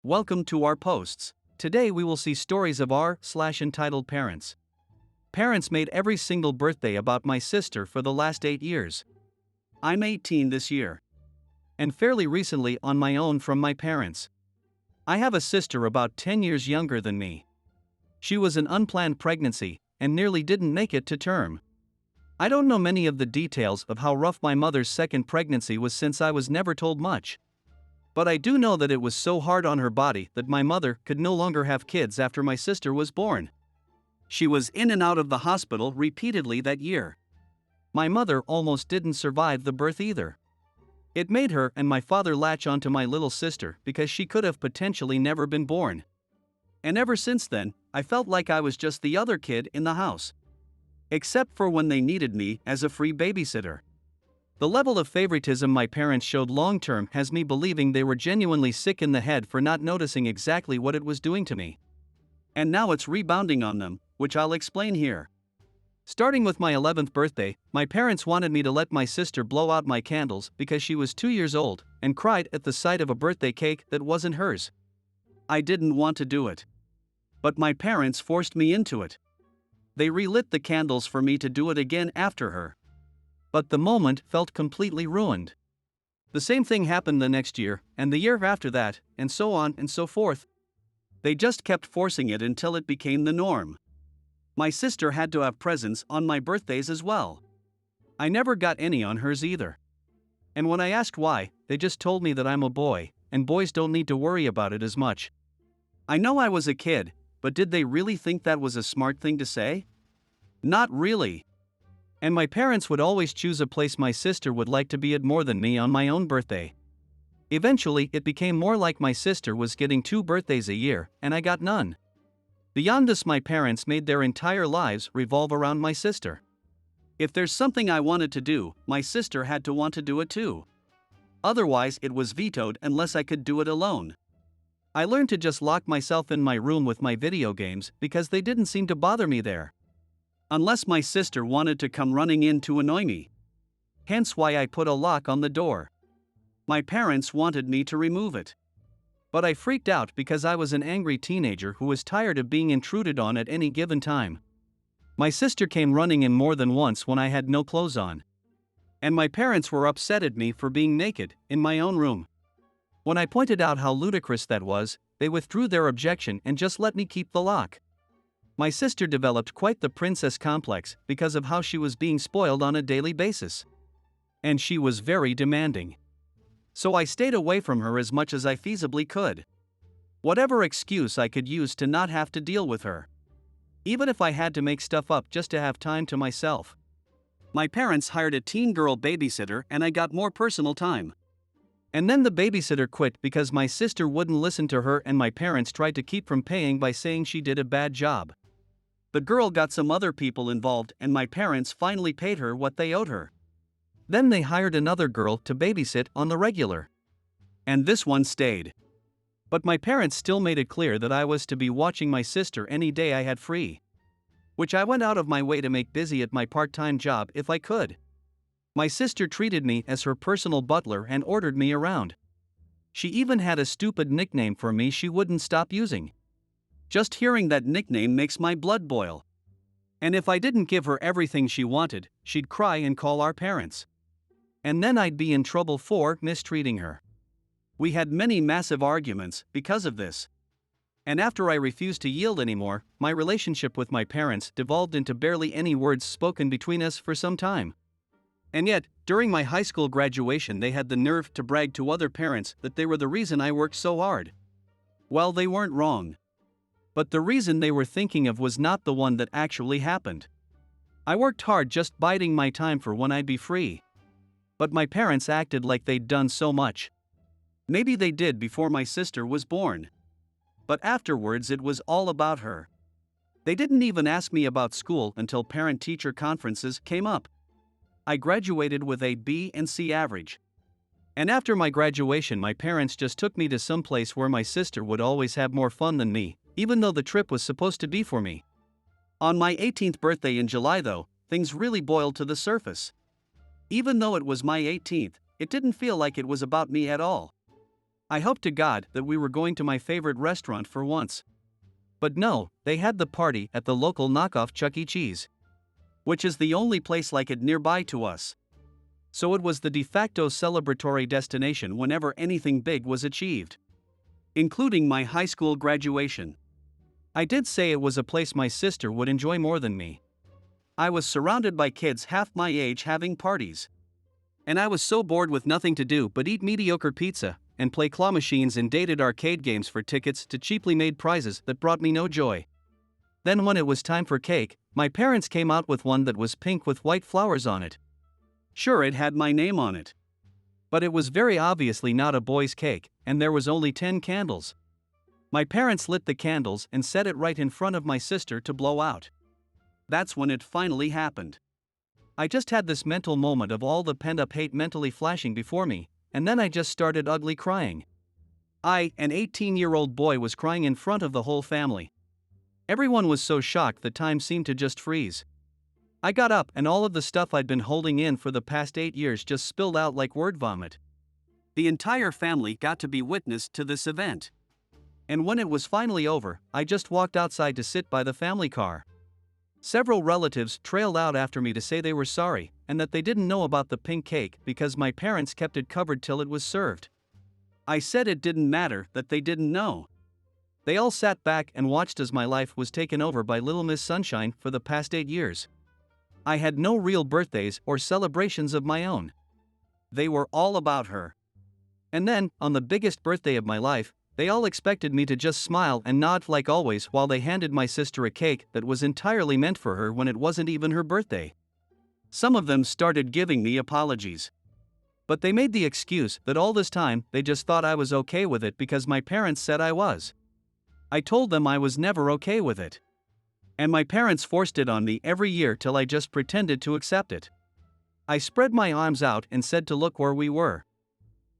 Welcome to our posts. Today we will see stories of entitled parents. Parents made every single birthday about my sister for the last 8 years. I'm 18 this year. And fairly recently on my own from my parents. I have a sister about 10 years younger than me. She was an unplanned pregnancy and nearly didn't make it to term. I don't know many of the details of how rough my mother's second pregnancy was since I was never told much. But I do know that it was so hard on her body that my mother could no longer have kids after my sister was born. She was in and out of the hospital repeatedly that year. My mother almost didn't survive the birth either. It made her and my father latch onto my little sister because she could have potentially never been born. And ever since then, I felt like I was just the other kid in the house. Except for when they needed me as a free babysitter. The level of favoritism my parents showed long-term has me believing they were genuinely sick in the head for not noticing exactly what it was doing to me. And now it's rebounding on them, which I'll explain here. Starting with my 11th birthday, my parents wanted me to let my sister blow out my candles because she was 2 years old and cried at the sight of a birthday cake that wasn't hers. I didn't want to do it. But my parents forced me into it. They relit the candles for me to do it again after her. But the moment felt completely ruined. The same thing happened the next year, and the year after that, and so on and so forth. They just kept forcing it until it became the norm. My sister had to have presents on my birthdays as well. I never got any on hers either. And when I asked why, they just told me that I'm a boy, and boys don't need to worry about it as much. I know I was a kid, but did they really think that was a smart thing to say? Not really. And my parents would always choose a place my sister would like to be at more than me on my own birthday. Eventually, it became more like my sister was getting 2 birthdays a year, and I got none. Beyond this, my parents made their entire lives revolve around my sister. If there's something I wanted to do, my sister had to want to do it too. Otherwise, it was vetoed unless I could do it alone. I learned to just lock myself in my room with my video games because they didn't seem to bother me there. Unless my sister wanted to come running in to annoy me. Hence why I put a lock on the door. My parents wanted me to remove it. But I freaked out because I was an angry teenager who was tired of being intruded on at any given time. My sister came running in more than once when I had no clothes on. And my parents were upset at me for being naked in my own room. When I pointed out how ludicrous that was, they withdrew their objection and just let me keep the lock. My sister developed quite the princess complex because of how she was being spoiled on a daily basis. And she was very demanding. So I stayed away from her as much as I feasibly could. Whatever excuse I could use to not have to deal with her. Even if I had to make stuff up just to have time to myself. My parents hired a teen girl babysitter and I got more personal time. And then the babysitter quit because my sister wouldn't listen to her and my parents tried to keep from paying by saying she did a bad job. The girl got some other people involved and my parents finally paid her what they owed her. Then they hired another girl to babysit on the regular. And this one stayed. But my parents still made it clear that I was to be watching my sister any day I had free. Which I went out of my way to make busy at my part-time job if I could. My sister treated me as her personal butler and ordered me around. She even had a stupid nickname for me she wouldn't stop using. Just hearing that nickname makes my blood boil. And if I didn't give her everything she wanted, she'd cry and call our parents. And then I'd be in trouble for mistreating her. We had many massive arguments because of this. And after I refused to yield anymore, my relationship with my parents devolved into barely any words spoken between us for some time. And yet, during my high school graduation, they had the nerve to brag to other parents that they were the reason I worked so hard. Well, they weren't wrong. But the reason they were thinking of was not the one that actually happened. I worked hard just biding my time for when I'd be free. But my parents acted like they'd done so much. Maybe they did before my sister was born. But afterwards it was all about her. They didn't even ask me about school until parent-teacher conferences came up. I graduated with a B and C average. And after my graduation my parents just took me to some place where my sister would always have more fun than me, even though the trip was supposed to be for me. On my 18th birthday in July though, things really boiled to the surface. Even though it was my 18th, it didn't feel like it was about me at all. I hoped to God that we were going to my favorite restaurant for once. But no, they had the party at the local knockoff Chuck E. Cheese, which is the only place like it nearby to us. So it was the de facto celebratory destination whenever anything big was achieved, including my high school graduation. I did say it was a place my sister would enjoy more than me. I was surrounded by kids half my age having parties. And I was so bored with nothing to do but eat mediocre pizza and play claw machines and dated arcade games for tickets to cheaply made prizes that brought me no joy. Then when it was time for cake, my parents came out with one that was pink with white flowers on it. Sure, it had my name on it. But it was very obviously not a boy's cake, and there was only 10 candles. My parents lit the candles and set it right in front of my sister to blow out. That's when it finally happened. I just had this mental moment of all the pent-up hate mentally flashing before me, and then I just started ugly crying. I, an 18-year-old boy, was crying in front of the whole family. Everyone was so shocked that time seemed to just freeze. I got up and all of the stuff I'd been holding in for the past 8 years just spilled out like word vomit. The entire family got to be witness to this event. And when it was finally over, I just walked outside to sit by the family car. Several relatives trailed out after me to say they were sorry and that they didn't know about the pink cake because my parents kept it covered till it was served. I said it didn't matter that they didn't know. They all sat back and watched as my life was taken over by Little Miss Sunshine for the past 8 years. I had no real birthdays or celebrations of my own. They were all about her. And then, on the biggest birthday of my life, they all expected me to just smile and nod like always while they handed my sister a cake that was entirely meant for her when it wasn't even her birthday. Some of them started giving me apologies. But they made the excuse that all this time they just thought I was okay with it because my parents said I was. I told them I was never okay with it. And my parents forced it on me every year till I just pretended to accept it. I spread my arms out and said to look where we were.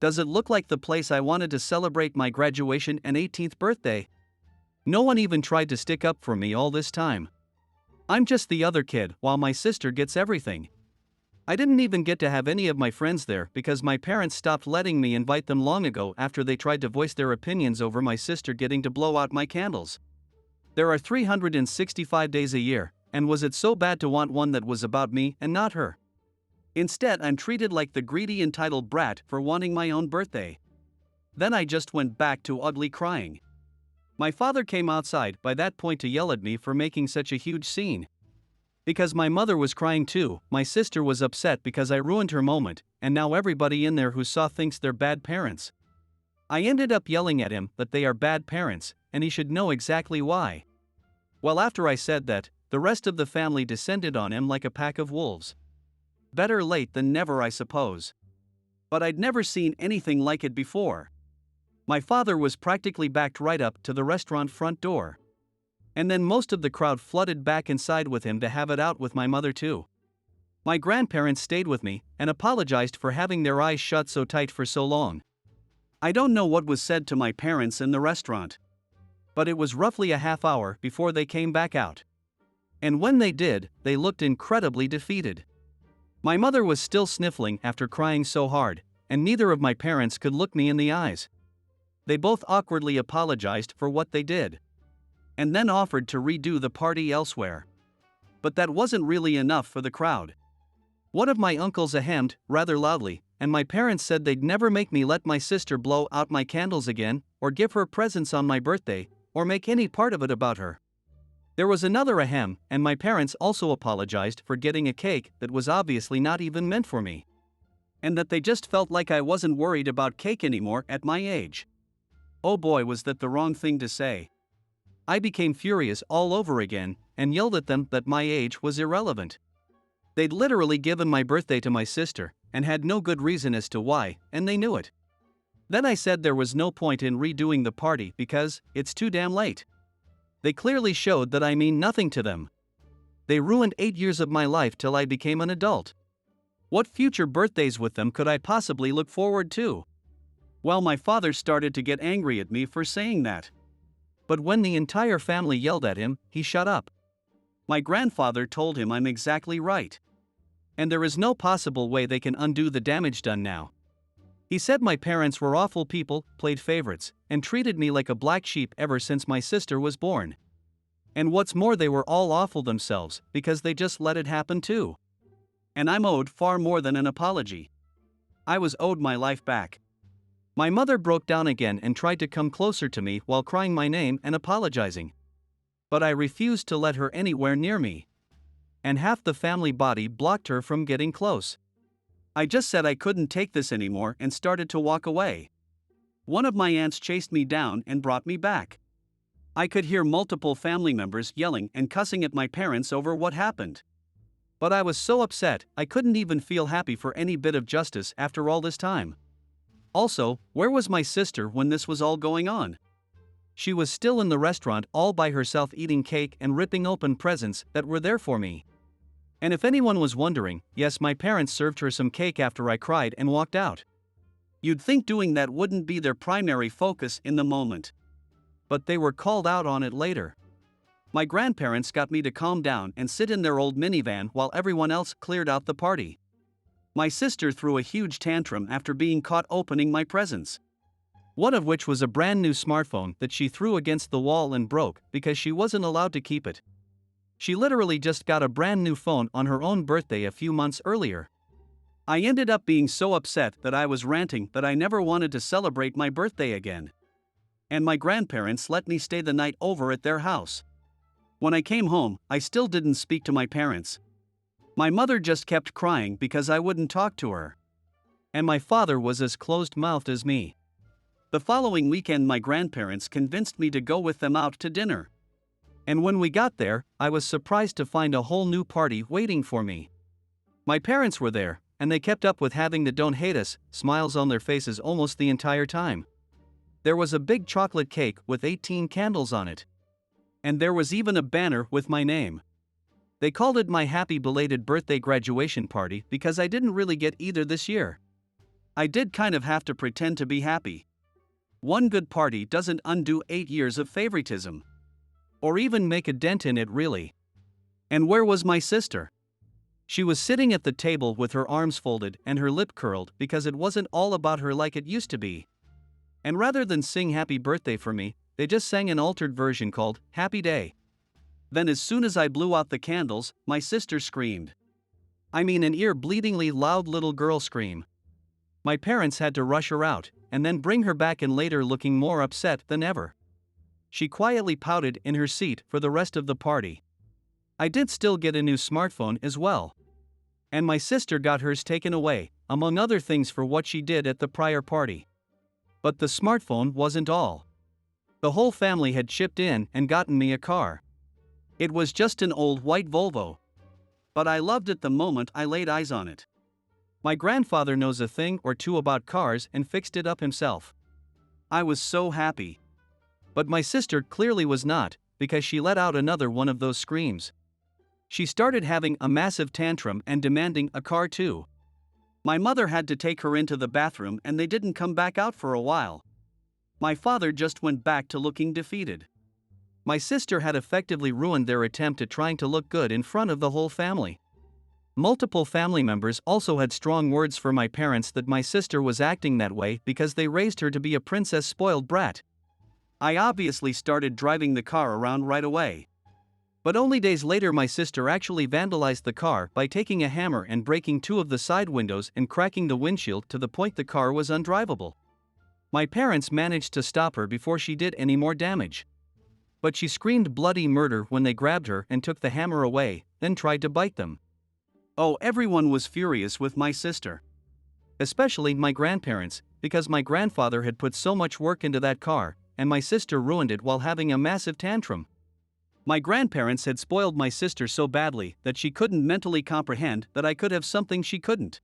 Does it look like the place I wanted to celebrate my graduation and 18th birthday? No one even tried to stick up for me all this time. I'm just the other kid while my sister gets everything. I didn't even get to have any of my friends there because my parents stopped letting me invite them long ago after they tried to voice their opinions over my sister getting to blow out my candles. There are 365 days a year, and was it so bad to want one that was about me and not her? Instead, I'm treated like the greedy entitled brat for wanting my own birthday. Then I just went back to ugly crying. My father came outside by that point to yell at me for making such a huge scene. Because my mother was crying too, my sister was upset because I ruined her moment, and now everybody in there who saw thinks they're bad parents. I ended up yelling at him that they are bad parents, and he should know exactly why. Well, after I said that, the rest of the family descended on him like a pack of wolves. Better late than never, I suppose. But I'd never seen anything like it before. My father was practically backed right up to the restaurant front door. And then most of the crowd flooded back inside with him to have it out with my mother too. My grandparents stayed with me and apologized for having their eyes shut so tight for so long. I don't know what was said to my parents in the restaurant. But it was roughly a half hour before they came back out. And when they did, they looked incredibly defeated. My mother was still sniffling after crying so hard, and neither of my parents could look me in the eyes. They both awkwardly apologized for what they did. And then offered to redo the party elsewhere. But that wasn't really enough for the crowd. One of my uncles ahemed, rather loudly, and my parents said they'd never make me let my sister blow out my candles again, or give her presents on my birthday, or make any part of it about her. There was another ahem, and my parents also apologized for getting a cake that was obviously not even meant for me. And that they just felt like I wasn't worried about cake anymore at my age. Oh boy, was that the wrong thing to say. I became furious all over again, and yelled at them that my age was irrelevant. They'd literally given my birthday to my sister, and had no good reason as to why, and they knew it. Then I said there was no point in redoing the party because it's too damn late. They clearly showed that I mean nothing to them. They ruined 8 years of my life till I became an adult. What future birthdays with them could I possibly look forward to? Well, my father started to get angry at me for saying that. But when the entire family yelled at him, he shut up. My grandfather told him I'm exactly right. And there is no possible way they can undo the damage done now. He said my parents were awful people, played favorites, and treated me like a black sheep ever since my sister was born. And what's more, they were all awful themselves because they just let it happen too. And I'm owed far more than an apology. I was owed my life back. My mother broke down again and tried to come closer to me while crying my name and apologizing. But I refused to let her anywhere near me. And half the family body blocked her from getting close. I just said I couldn't take this anymore and started to walk away. One of my aunts chased me down and brought me back. I could hear multiple family members yelling and cussing at my parents over what happened. But I was so upset, I couldn't even feel happy for any bit of justice after all this time. Also, where was my sister when this was all going on? She was still in the restaurant all by herself eating cake and ripping open presents that were there for me. And if anyone was wondering, yes, my parents served her some cake after I cried and walked out. You'd think doing that wouldn't be their primary focus in the moment. But they were called out on it later. My grandparents got me to calm down and sit in their old minivan while everyone else cleared out the party. My sister threw a huge tantrum after being caught opening my presents. One of which was a brand new smartphone that she threw against the wall and broke because she wasn't allowed to keep it. She literally just got a brand new phone on her own birthday a few months earlier. I ended up being so upset that I was ranting that I never wanted to celebrate my birthday again. And my grandparents let me stay the night over at their house. When I came home, I still didn't speak to my parents. My mother just kept crying because I wouldn't talk to her. And my father was as closed-mouthed as me. The following weekend, my grandparents convinced me to go with them out to dinner. And when we got there, I was surprised to find a whole new party waiting for me. My parents were there, and they kept up with having the "don't hate us" smiles on their faces almost the entire time. There was a big chocolate cake with 18 candles on it. And there was even a banner with my name. They called it my happy belated birthday graduation party because I didn't really get either this year. I did kind of have to pretend to be happy. One good party doesn't undo 8 years of favoritism. Or even make a dent in it, really. And where was my sister? She was sitting at the table with her arms folded and her lip curled because it wasn't all about her like it used to be. And rather than sing happy birthday for me, they just sang an altered version called Happy Day. Then as soon as I blew out the candles, my sister screamed. I mean, an ear-bleedingly loud little girl scream. My parents had to rush her out, and then bring her back in later looking more upset than ever. She quietly pouted in her seat for the rest of the party. I did still get a new smartphone as well. And my sister got hers taken away, among other things for what she did at the prior party. But the smartphone wasn't all. The whole family had chipped in and gotten me a car. It was just an old white Volvo. But I loved it the moment I laid eyes on it. My grandfather knows a thing or two about cars and fixed it up himself. I was so happy. But my sister clearly was not, because she let out another one of those screams. She started having a massive tantrum and demanding a car too. My mother had to take her into the bathroom and they didn't come back out for a while. My father just went back to looking defeated. My sister had effectively ruined their attempt at trying to look good in front of the whole family. Multiple family members also had strong words for my parents that my sister was acting that way because they raised her to be a princess spoiled brat. I obviously started driving the car around right away. But only days later my sister actually vandalized the car by taking a hammer and breaking 2 of the side windows and cracking the windshield to the point the car was undrivable. My parents managed to stop her before she did any more damage. But she screamed bloody murder when they grabbed her and took the hammer away, then tried to bite them. Oh, everyone was furious with my sister. Especially my grandparents, because my grandfather had put so much work into that car, and my sister ruined it while having a massive tantrum. My grandparents had spoiled my sister so badly that she couldn't mentally comprehend that I could have something she couldn't.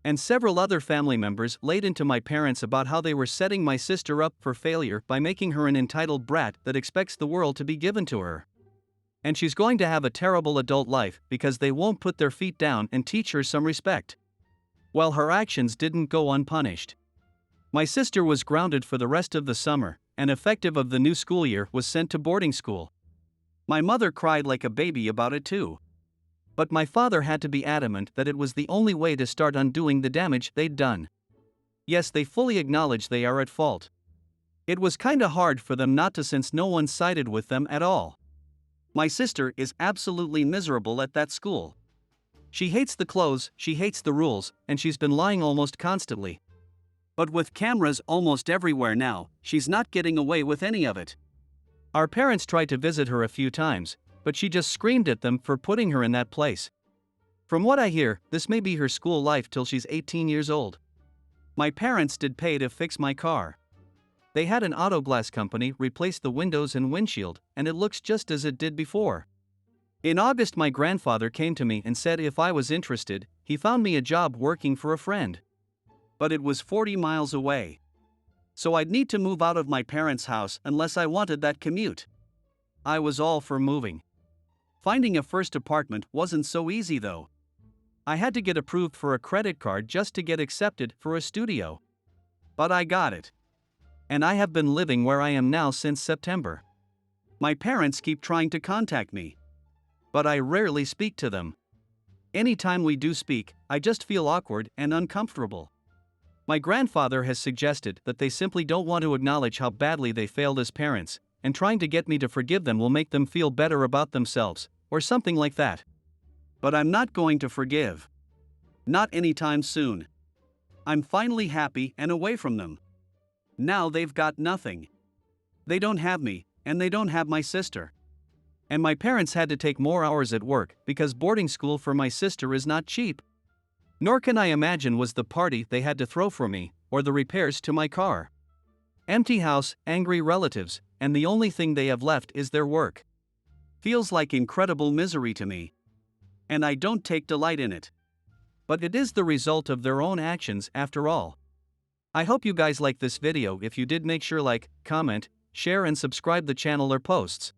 And several other family members laid into my parents about how they were setting my sister up for failure by making her an entitled brat that expects the world to be given to her. And she's going to have a terrible adult life because they won't put their feet down and teach her some respect. Well, her actions didn't go unpunished. My sister was grounded for the rest of the summer, and effective of the new school year was sent to boarding school. My mother cried like a baby about it too. But my father had to be adamant that it was the only way to start undoing the damage they'd done. Yes, they fully acknowledge they are at fault. It was kinda hard for them not to since no one sided with them at all. My sister is absolutely miserable at that school. She hates the clothes, she hates the rules, and she's been lying almost constantly. But with cameras almost everywhere now, she's not getting away with any of it. Our parents tried to visit her a few times, but she just screamed at them for putting her in that place. From what I hear, this may be her school life till she's 18 years old. My parents did pay to fix my car. They had an auto glass company replace the windows and windshield, and it looks just as it did before. In August, my grandfather came to me and said if I was interested, he found me a job working for a friend. But it was 40 miles away. So I'd need to move out of my parents' house unless I wanted that commute. I was all for moving. Finding a first apartment wasn't so easy though. I had to get approved for a credit card just to get accepted for a studio. But I got it. And I have been living where I am now since September. My parents keep trying to contact me. But I rarely speak to them. Anytime we do speak, I just feel awkward and uncomfortable. My grandfather has suggested that they simply don't want to acknowledge how badly they failed as parents, and trying to get me to forgive them will make them feel better about themselves, or something like that. But I'm not going to forgive. Not anytime soon. I'm finally happy and away from them. Now they've got nothing. They don't have me, and they don't have my sister. And my parents had to take more hours at work because boarding school for my sister is not cheap. Nor can I imagine was the party they had to throw for me, or the repairs to my car. Empty house, angry relatives, and the only thing they have left is their work. Feels like incredible misery to me. And I don't take delight in it. But it is the result of their own actions after all. I hope you guys like this video. If you did, make sure like, comment, share and subscribe the channel or posts.